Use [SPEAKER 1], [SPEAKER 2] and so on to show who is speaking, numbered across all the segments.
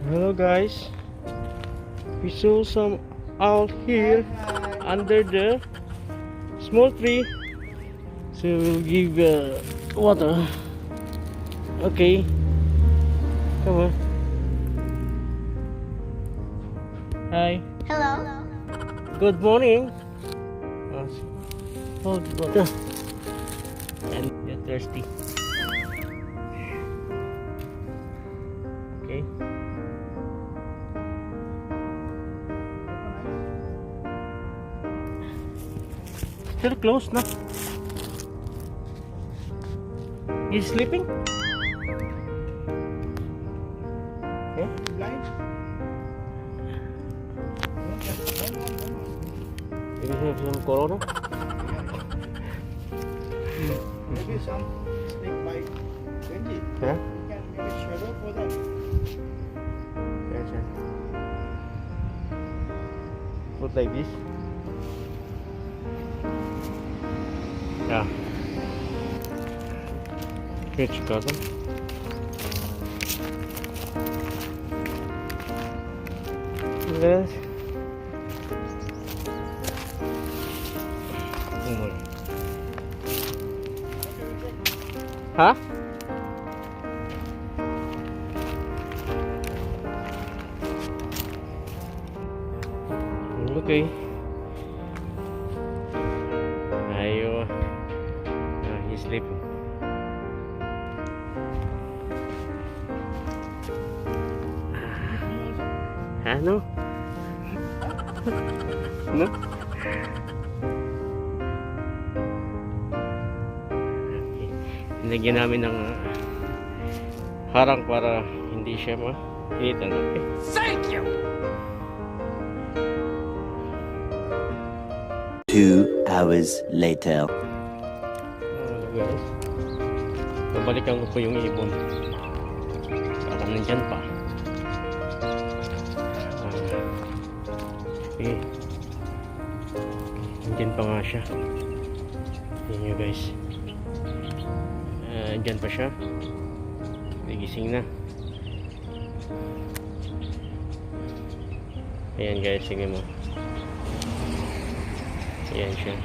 [SPEAKER 1] Hello guys, we saw some owl here under the small tree, so we'll give water. Okay, come on. Hi.
[SPEAKER 2] Hello.
[SPEAKER 1] Good morning. Oh, water. And you're thirsty. Okay. Still closed, no? He's sleeping? Okay.
[SPEAKER 3] Blind?
[SPEAKER 1] Maybe he have some corona?
[SPEAKER 3] Maybe some snake bite. Benji,
[SPEAKER 1] Yeah?
[SPEAKER 3] you can make a shadow for them.
[SPEAKER 1] Yes, sir. Put like this. Yeah. Here, Chicago. Yes. Oh my. Huh? Okay. Ayo. He's sleeping. No? No? Okay. Nilagyan namin ng harang para hindi siya ma-hinitan. Okay?
[SPEAKER 4] Thank you!
[SPEAKER 5] 2 hours later.
[SPEAKER 1] Guys, babalikan ko po yung ibon. Baka nandyan pa. Okay. Nandyan pa nga siya. Yan nyo guys. Nandyan pa siya. Nagising na. Ayan guys, sige mo. Ayan siya.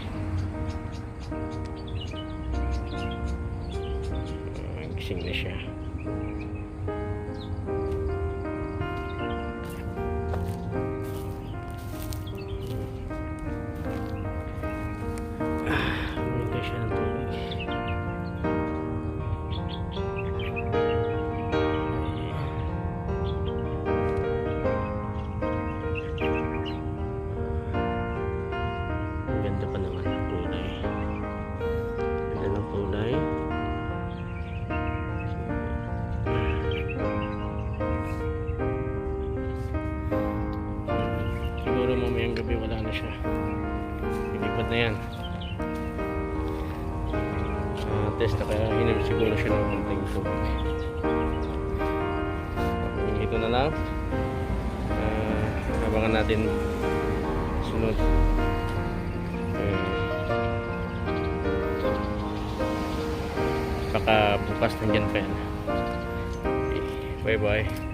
[SPEAKER 1] Gising na siya. Bumili siya ng tubig. Ang ganda pa naman ng kulay. Ganda ng kulay. Siguro mamayang gabi wala na siya. Ilipad na yan. Test na kaya inom siguro siya ng konting tubig. Ito na lang. Abangan natin sunod. Baka bukas nandyan pa yan. Okay, bye bye.